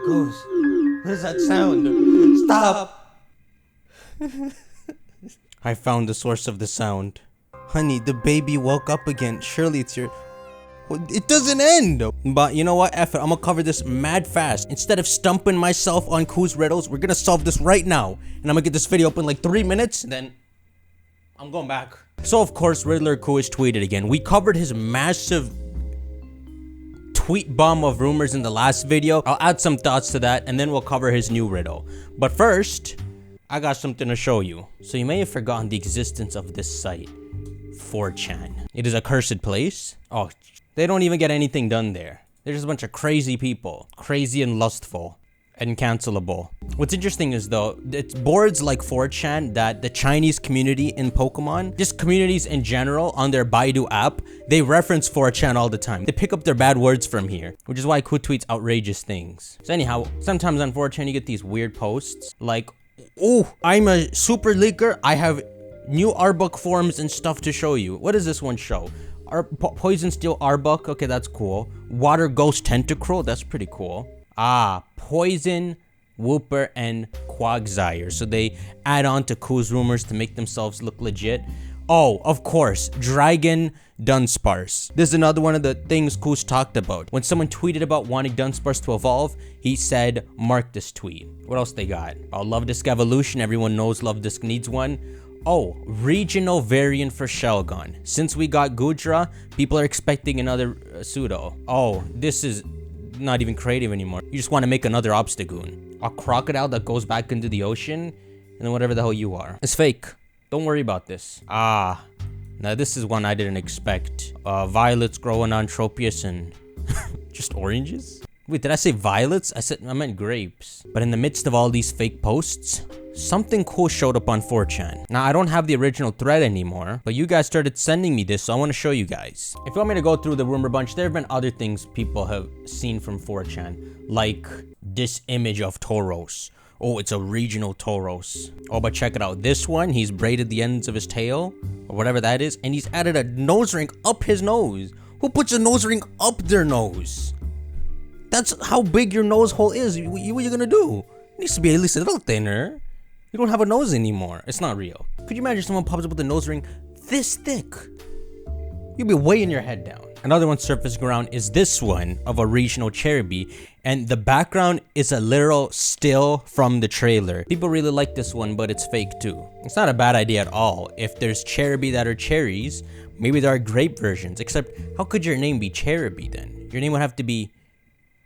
Ghost, what is that sound? Stop! I found the source of the sound. Honey, the baby woke up again. Surely it's your... It doesn't end! But you know what? F it. I'm gonna cover this mad fast. Instead of stumping myself on Khu's riddles, we're gonna solve this right now. And I'm gonna get this video up in like 3 minutes, and then I'm going back. So of course, Riddler Khu is tweeted again. We covered his massive tweet bomb of rumors in the last video. I'll add some thoughts to that, and then we'll cover his new riddle. But first, I got something to show you. So you may have forgotten the existence of this site, 4chan. It is a cursed place. Oh, they don't even get anything done there. They're just a bunch of crazy people. Crazy and lustful. And cancelable. What's interesting is though, it's boards like 4chan that the Chinese community in Pokemon, just communities in general on their Baidu app, they reference 4chan all the time. They pick up their bad words from here, which is why Khu tweets outrageous things. So anyhow, sometimes on 4chan you get these weird posts like, oh, I'm a super leaker. I have new Arbok forms and stuff to show you. What does this one show? Poison Steel Arbok, okay, that's cool. Water Ghost Tentacruel, that's pretty cool. Ah, Poison, Wooper, and Quagsire. So they add on to Khu's rumors to make themselves look legit. Oh, of course, Dragon Dunsparce. This is another one of the things Khu's talked about. When someone tweeted about wanting Dunsparce to evolve, he said, mark this tweet. What else they got? Oh, Love-Disc Evolution. Everyone knows Love-Disc needs one. Oh, regional variant for Shelgon. Since we got Gudra, people are expecting another pseudo. Oh, this is not even creative anymore. You just want to make another Obstagoon. A crocodile that goes back into the ocean, and then whatever the hell you are. It's fake. Don't worry about this. Ah, now this is one I didn't expect. Violets growing on Tropius and just oranges? Wait, did I say violets? I meant grapes. But in the midst of all these fake posts, something cool showed up on 4chan. Now, I don't have the original thread anymore, but you guys started sending me this, so I want to show you guys. If you want me to go through the rumor bunch, there have been other things people have seen from 4chan, like this image of Tauros. Oh, it's a regional Tauros. Oh, but check it out. This one, he's braided the ends of his tail, or whatever that is, and he's added a nose ring up his nose. Who puts a nose ring up their nose? That's how big your nose hole is. What are you gonna do? It needs to be at least a little thinner. You don't have a nose anymore. It's not real. Could you imagine someone pops up with a nose ring this thick? You'd be weighing your head down. Another one surfaced around is this one of a regional Cherubi, and the background is a literal still from the trailer. People really like this one, but it's fake too. It's not a bad idea at all. If there's Cherubi that are cherries, maybe there are grape versions, except how could your name be Cherubi then? Your name would have to be,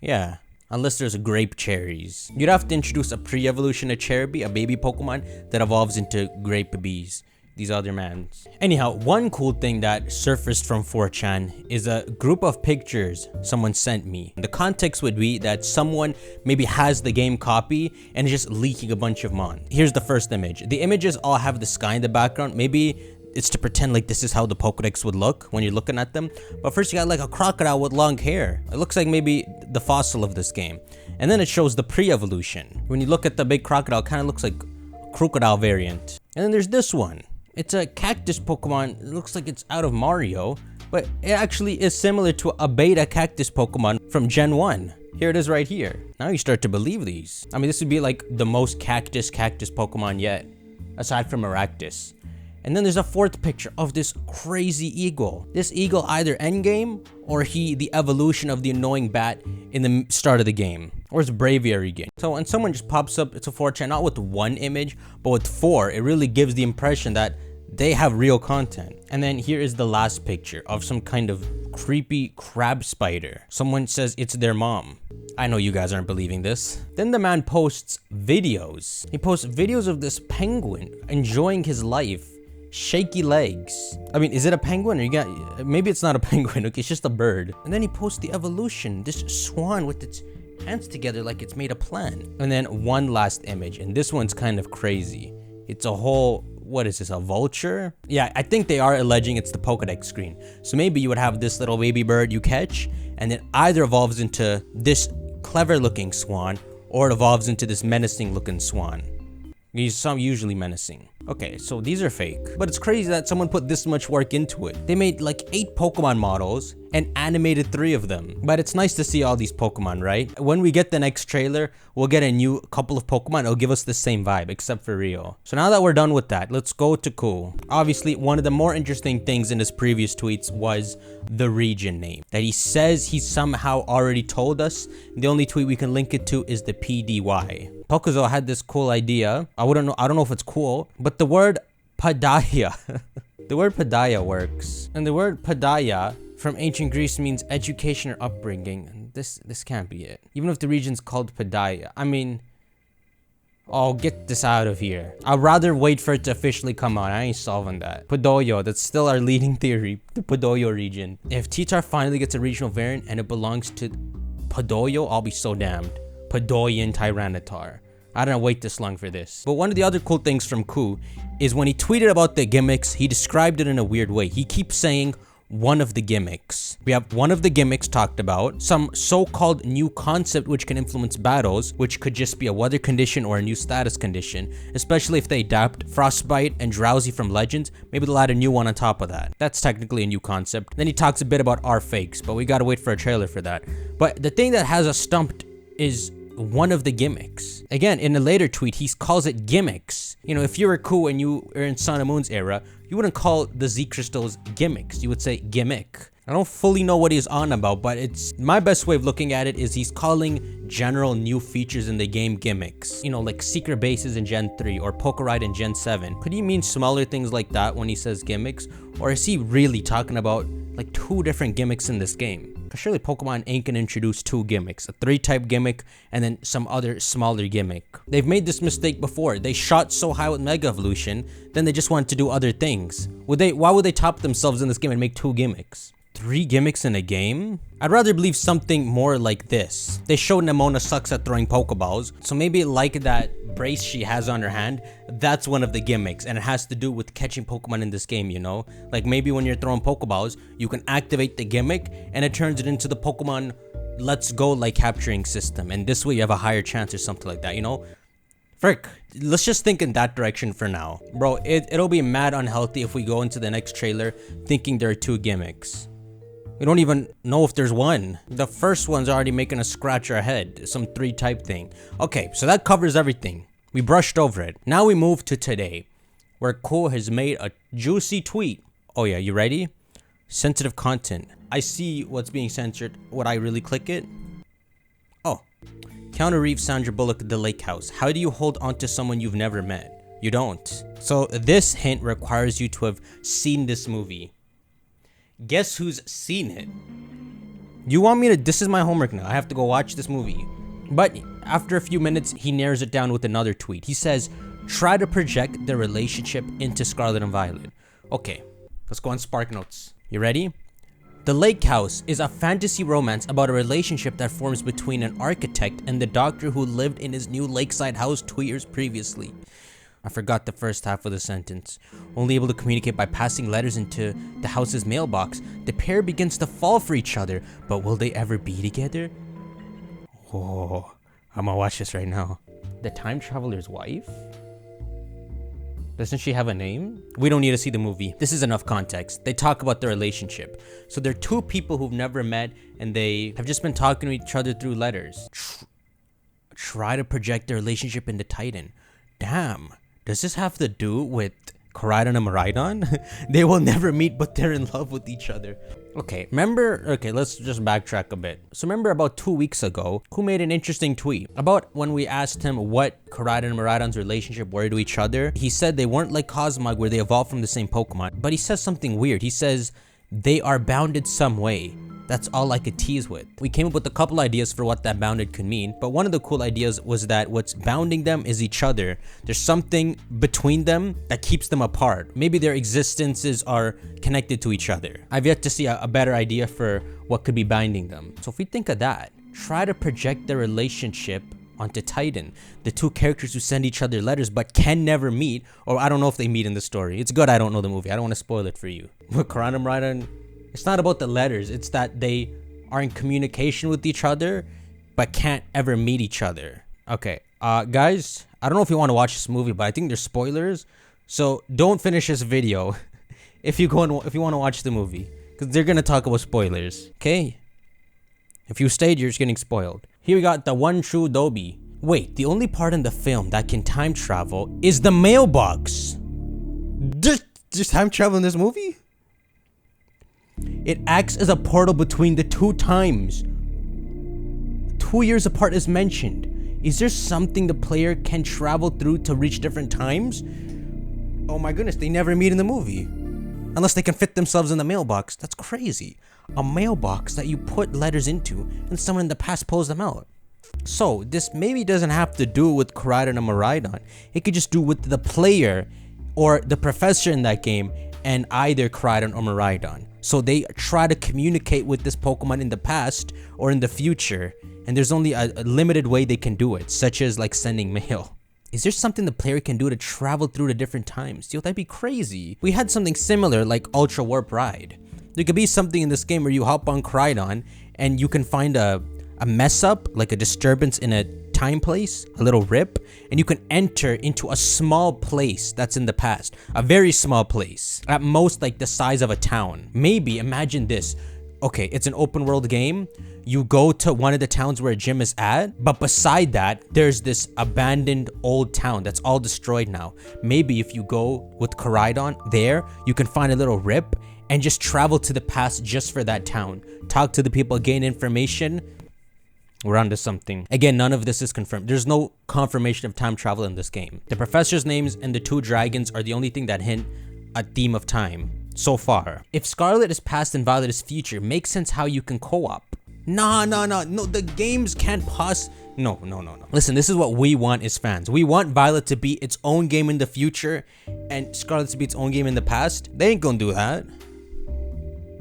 yeah, unless there's grape cherries. You'd have to introduce a pre-evolution of Cherubi, a baby Pokemon that evolves into grape bees. These other mans. Anyhow, one cool thing that surfaced from 4chan is a group of pictures someone sent me. The context would be that someone maybe has the game copy and is just leaking a bunch of mon. Here's the first image. The images all have the sky in the background. Maybe it's to pretend like this is how the Pokedex would look when you're looking at them. But first you got like a crocodile with long hair. It looks like maybe the fossil of this game. And then it shows the pre-evolution. When you look at the big crocodile, it kind of looks like a crocodile variant. And then there's this one. It's a cactus Pokemon. It looks like it's out of Mario, but it actually is similar to a beta cactus Pokemon from Gen 1. Here it is right here. Now you start to believe these. I mean, this would be like the most cactus Pokemon yet, aside from Aractus. And then there's a fourth picture of this crazy eagle. This eagle either endgame or the evolution of the annoying bat in the start of the game. Or it's Braviary game. So when someone just pops up, it's a 4chan, not with one image, but with 4, it really gives the impression that they have real content. And then here is the last picture of some kind of creepy crab spider. Someone says it's their mom. I know you guys aren't believing this. Then the man posts videos. He posts videos of this penguin enjoying his life. Shaky legs. I mean, is it a penguin or maybe it's not a penguin, okay, it's just a bird. And then he posts the evolution, this swan with its hands together like it's made a plan. And then one last image, and this one's kind of crazy. It's a whole, what is this, a vulture? Yeah, I think they are alleging it's the Pokedex screen. So maybe you would have this little baby bird you catch, and it either evolves into this clever looking swan, or it evolves into this menacing looking swan. He's usually menacing. Okay, so these are fake. But it's crazy that someone put this much work into it. They made like 8 Pokemon models and animated 3 of them. But it's nice to see all these Pokemon, right? When we get the next trailer, we'll get a new couple of Pokemon. It'll give us the same vibe, except for Rio. So now that we're done with that, let's go to Khu. Obviously, one of the more interesting things in his previous tweets was the region name. That he says he somehow already told us. The only tweet we can link it to is the PDY. Pokuzo had this cool idea. I don't know if it's cool, but the word Padaya. The word Padaya works. And the word Padaya from ancient Greece means education or upbringing. This can't be it. Even if the region's called Padaya. I mean, oh, get this out of here. I'd rather wait for it to officially come out. I ain't solving that. Podoyo, that's still our leading theory. The Podoyo region. If Titar finally gets a regional variant and it belongs to Podoyo, I'll be so damned. Podoyan Tyranitar. I don't wait this long for this. But one of the other cool things from Khu is when he tweeted about the gimmicks, he described it in a weird way. He keeps saying one of the gimmicks. We have one of the gimmicks talked about, some so-called new concept which can influence battles, which could just be a weather condition or a new status condition, especially if they adapt Frostbite and Drowsy from Legends. Maybe they'll add a new one on top of that. That's technically a new concept. Then he talks a bit about our fakes, but we gotta wait for a trailer for that. But the thing that has us stumped is one of the gimmicks. Again, in a later tweet, he calls it gimmicks. You know, if you were Khu and you are in Sun and Moon's era, you wouldn't call the Z crystals gimmicks. You would say gimmick. I don't fully know what he's on about, but it's my best way of looking at it is he's calling general new features in the game gimmicks. You know, like secret bases in Gen 3 or Pokeride in Gen 7. Could he mean smaller things like that when he says gimmicks? Or is he really talking about like 2 different gimmicks in this game? Because surely Pokemon ain't gonna introduce 2 gimmicks. A 3-type gimmick and then some other smaller gimmick. They've made this mistake before. They shot so high with Mega Evolution, then they just wanted to do other things. Why would they top themselves in this game and make 2 gimmicks? 3 gimmicks in a game? I'd rather believe something more like this. They showed Nemona sucks at throwing Pokeballs, so maybe like that brace she has on her hand, that's one of the gimmicks, and it has to do with catching Pokemon in this game, you know? Like maybe when you're throwing Pokeballs, you can activate the gimmick, and it turns it into the Pokemon Let's Go like capturing system, and this way you have a higher chance or something like that, you know? Frick, let's just think in that direction for now. Bro, it'll be mad unhealthy if we go into the next trailer thinking there are 2 gimmicks. We don't even know if there's one. The first one's already making us scratch our head. Some 3-type thing. Okay, so that covers everything. We brushed over it. Now we move to today, where Khu has made a juicy tweet. Oh yeah, you ready? Sensitive content. I see what's being censored. Would I really click it? Oh. Keanu Reeves, Sandra Bullock, The Lake House. How do you hold on to someone you've never met? You don't. So this hint requires you to have seen this movie. Guess who's seen it? You want me to? This is my homework now. I have to go watch this movie. But after a few minutes, he narrows it down with another tweet. He says, try to project the relationship into Scarlet and Violet. Okay, let's go on Spark Notes. You ready? The Lake House is a fantasy romance about a relationship that forms between an architect and the doctor who lived in his new lakeside house 2 years previously. I forgot the first half of the sentence. Only able to communicate by passing letters into the house's mailbox, the pair begins to fall for each other, but will they ever be together? Oh, I'm gonna watch this right now. The time traveler's wife? Doesn't she have a name? We don't need to see the movie. This is enough context. They talk about their relationship. So they're 2 people who've never met and they have just been talking to each other through letters. Try to project their relationship into Titan. Damn. Does this have to do with Koraidon and Miraidon? They will never meet, but they're in love with each other. Okay, let's just backtrack a bit. So remember about 2 weeks ago, Khu made an interesting tweet about when we asked him what Koraidon and Miraidon's relationship were to each other. He said they weren't like Cosmog where they evolved from the same Pokemon, but he says something weird. He says they are bounded some way. That's all I could tease with. We came up with a couple ideas for what that bounded could mean, but one of the cool ideas was that what's bounding them is each other. There's something between them that keeps them apart. Maybe their existences are connected to each other. I've yet to see a better idea for what could be binding them. So if we think of that, try to project their relationship onto Titan. The 2 characters who send each other letters but can never meet, or I don't know if they meet in the story. It's good I don't know the movie. I don't want to spoil it for you. But Koraidon, Miraidon, it's not about the letters, it's that they are in communication with each other, but can't ever meet each other. Okay, guys, I don't know if you want to watch this movie, but I think there's spoilers. So don't finish this video if you want to watch the movie, because they're gonna talk about spoilers. Okay? If you stayed, you're just getting spoiled. Here we got the one true Dobby. Wait, the only part in the film that can time travel is the mailbox. Just time travel in this movie? It acts as a portal between the two times. 2 years apart is mentioned. Is there something the player can travel through to reach different times? Oh my goodness, they never meet in the movie. Unless they can fit themselves in the mailbox. That's crazy. A mailbox that you put letters into and someone in the past pulls them out. So this maybe doesn't have to do with Koraidon and Miraidon. It could just do with the player or the professor in that game and either Koraidon or Miraidon. So they try to communicate with this Pokemon in the past or in the future, and there's only a limited way they can do it, such as like sending mail. Is there something the player can do to travel through to different times? Yo, that'd be crazy. We had something similar like Ultra Warp Ride. There could be something in this game where you hop on Koraidon and you can find a mess up, like a disturbance in a time place, a little rip, and you can enter into a small place that's in the past. A very small place. At most like the size of a town. Maybe, imagine this. Okay, it's an open world game. You go to one of the towns where a gym is at, but beside that, there's this abandoned old town that's all destroyed now. Maybe if you go with Koraidon there, you can find a little rip and just travel to the past just for that town. Talk to the people, gain information. We're onto something. Again, none of this is confirmed. There's no confirmation of time travel in this game. The professor's names and the two dragons are the only thing that hint a theme of time so far. If Scarlet is past and Violet is future, makes sense how you can co-op. No, the games can't no. Listen, this is what we want as fans. We want Violet to be its own game in the future and Scarlet to be its own game in the past. They ain't gonna do that.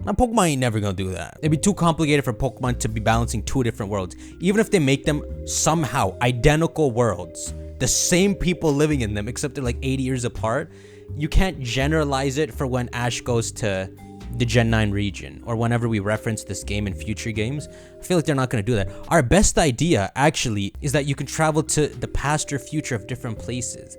Now, Pokemon ain't never gonna do that. It'd be too complicated for Pokemon to be balancing two different worlds. Even if they make them somehow identical worlds, the same people living in them, except they're like 80 years apart, you can't generalize it for when Ash goes to the Gen 9 region or whenever we reference this game in future games. I feel like they're not gonna do that. Our best idea, actually, is that you can travel to the past or future of different places.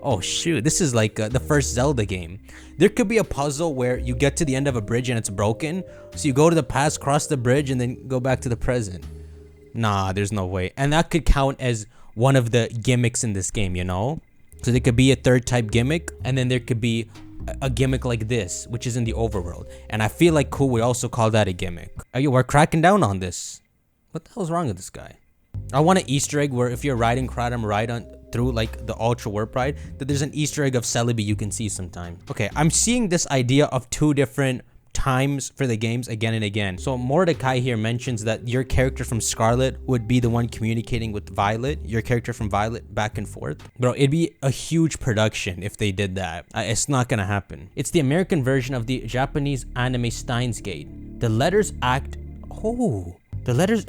Oh shoot, this is like the first Zelda game. There could be a puzzle where you get to the end of a bridge and it's broken, so you go to the past, cross the bridge, and then go back to the present. Nah, there's no way. And that could count as one of the gimmicks in this game, you know? So there could be a third type gimmick, and then there could be a gimmick like this, which is in the overworld. And I feel like Khu would also call that a gimmick. We're cracking down on this. What the hell's wrong with this guy? I want an Easter egg where if you're riding Koraidon through like the Ultra Warp Ride, that there's an Easter egg of Celebi you can see sometime. Okay, I'm seeing this idea of two different times for the games again and again. So Mordecai here mentions that your character from Scarlet would be the one communicating with Violet, your character from Violet back and forth. Bro, it'd be a huge production if they did that. It's not gonna happen. It's the American version of the Japanese anime Steins Gate. The letters act... Oh, the letters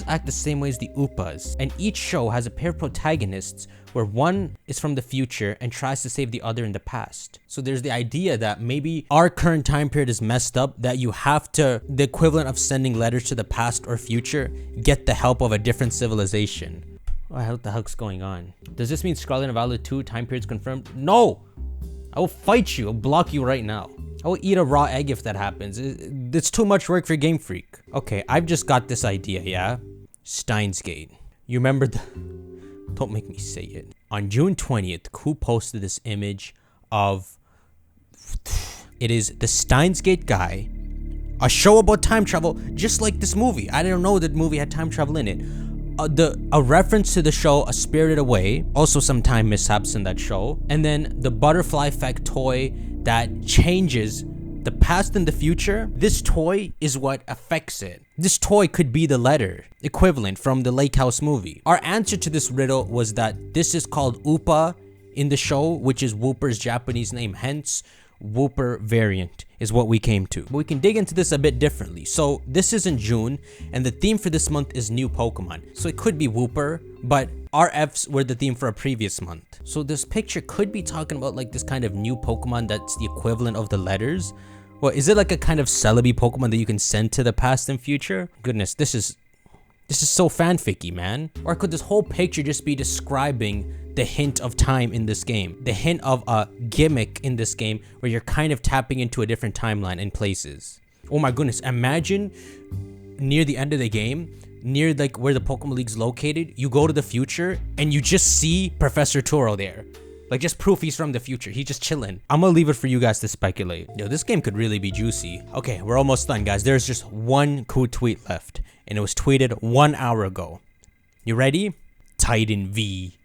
act the same way as the Upas, and each show has a pair of protagonists where one is from the future and tries to save the other in the past. So there's the idea that maybe our current time period is messed up, that you have to, the equivalent of sending letters to the past or future, get the help of a different civilization. What the heck's going on? Does this mean Scarlet and Violet 2 time period's confirmed? No! I will fight you. I'll block you right now. I will eat a raw egg if that happens. It's too much work for Game Freak. Okay, I've just got this idea, yeah? Steins Gate. You remember the... Don't make me say it. On June 20th, Khu posted this image of... It is the Steins Gate guy. A show about time travel, just like this movie. I didn't know that movie had time travel in it. A reference to the show A Spirited Away, also some time mishaps in that show, and then the butterfly effect toy that changes the past and the future. This toy is what affects it. This toy could be the letter equivalent from the Lake House movie. Our answer to this riddle was that this is called Upa in the show, which is Wooper's Japanese name, hence Wooper variant is what we came to. But we can dig into this a bit differently. So this is in June, and the theme for this month is new Pokemon. So it could be Wooper, but RFs were the theme for a previous month. So this picture could be talking about like this kind of new Pokemon that's the equivalent of the letters. Well, is it like a kind of Celebi Pokemon that you can send to the past and future? Goodness, this is This is so fanficky, man. Or could this whole picture just be describing the hint of time in this game? The hint of a gimmick in this game where you're kind of tapping into a different timeline in places. Oh my goodness, imagine near the end of the game, near like where the Pokemon League's located, you go to the future and you just see Professor Turo there. Like, just proof he's from the future. He's just chilling. I'm gonna leave it for you guys to speculate. Yo, this game could really be juicy. Okay, we're almost done, guys. There's just one cool tweet left, and it was tweeted 1 hour ago. You ready? Titan V.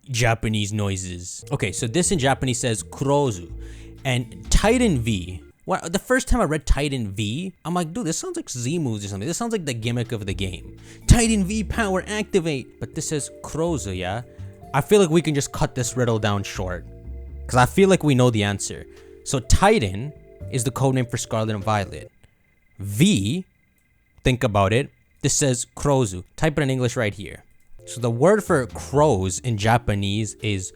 Japanese noises. Okay, so this in Japanese says Kurozu. And Titan V. Well, the first time I read Titan V, I'm like, dude, this sounds like Z moves or something. This sounds like the gimmick of the game. Titan V power activate. But this says Kurozu, yeah? I feel like we can just cut this riddle down short, because I feel like we know the answer. So Titan is the codename for Scarlet and Violet. V, think about it, this says Kurozu. Type it in English right here. So the word for crows in Japanese is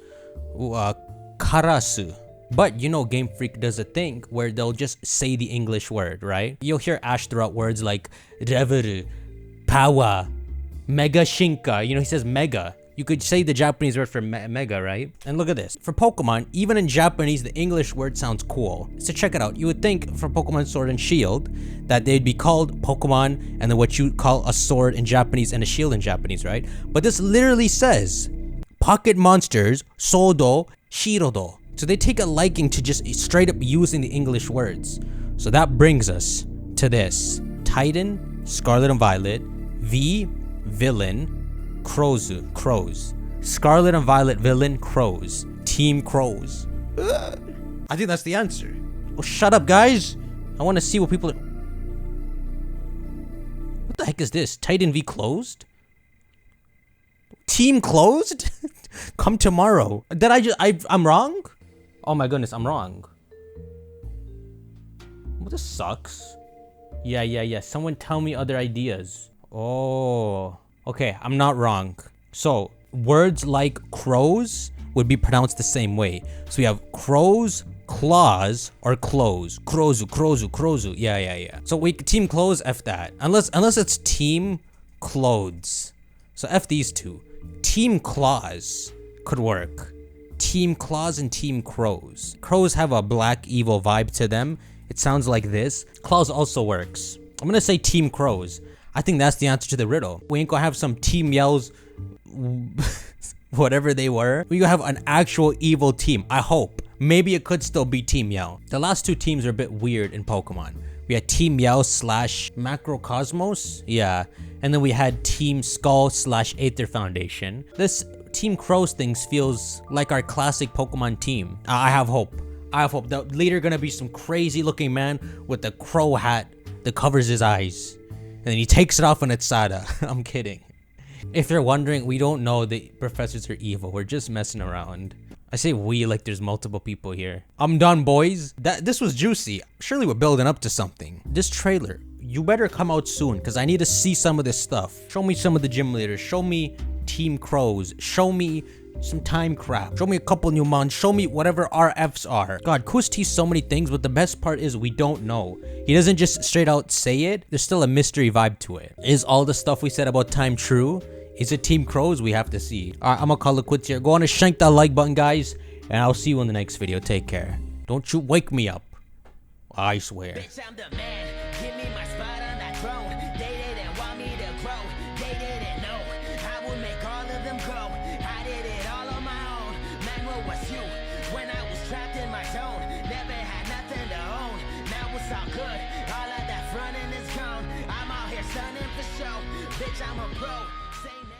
karasu. But you know Game Freak does a thing where they'll just say the English word, right? You'll hear Ash throw out words like Reveru, Power, Mega Shinka. You know, he says Mega. You could say the Japanese word for mega, right? And look at this. For Pokemon, even in Japanese, the English word sounds cool. So check it out. You would think for Pokemon Sword and Shield that they'd be called Pokemon and then what you call a sword in Japanese and a shield in Japanese, right? But this literally says Pocket Monsters, Sodo, Shirodo. So they take a liking to just straight up using the English words. So that brings us to this. Titan, Scarlet and Violet, V, Villain, Crows. Scarlet and Violet villain, Crows. Team Crows. I think that's the answer. Well, shut up, guys. I want to see what people are... What the heck is this? Titan V closed? Team closed? Come tomorrow. Did I'm wrong? Oh my goodness, I'm wrong. Well, this sucks. Yeah. Someone tell me other ideas. Oh... Okay, I'm not wrong. So, words like crows would be pronounced the same way. So we have crows, claws, or close. Crozu. Yeah. So we team clothes, F that. Unless it's team clothes. So F these two. Team claws could work. Team claws and team crows. Crows have a black evil vibe to them. It sounds like this. Claws also works. I'm gonna say team crows. I think that's the answer to the riddle. We ain't gonna have some team yells, whatever they were. We gonna have an actual evil team, I hope. Maybe it could still be Team Yell. The last two teams are a bit weird in Pokemon. We had Team Yell / Macrocosmos, yeah. And then we had Team Skull / Aether Foundation. This Team Crows things feels like our classic Pokemon team. I have hope. The leader gonna be some crazy looking man with a crow hat that covers his eyes. And then he takes it off and it's Sada. I'm kidding. If you're wondering, we don't know the professors are evil. We're just messing around. I say we like there's multiple people here. I'm done, boys. This was juicy. Surely we're building up to something. This trailer, you better come out soon because I need to see some of this stuff. Show me some of the gym leaders. Show me Team Crows. Show me some time crap. Show me a couple new mons. Show me whatever RFs are. God, Kus teased so many things, but the best part is we don't know. He doesn't just straight out say it. There's still a mystery vibe to it. Is all the stuff we said about time true? Is it Team Crows? We have to see. Alright, I'm gonna call it quits here. Go on and shank that like button, guys. And I'll see you in the next video. Take care. Don't you wake me up. I swear. Bitch, I'm the man. Give me my spot on that throne. They didn't want me to grow. They didn't know I would make all of them grow. I did it all on my own. Man, what was you? When I was trapped in my zone. Never had nothing to own. Now it's all good. All of that fronting is gone. I'm out here stunning for show. Bitch, I'm a pro. Same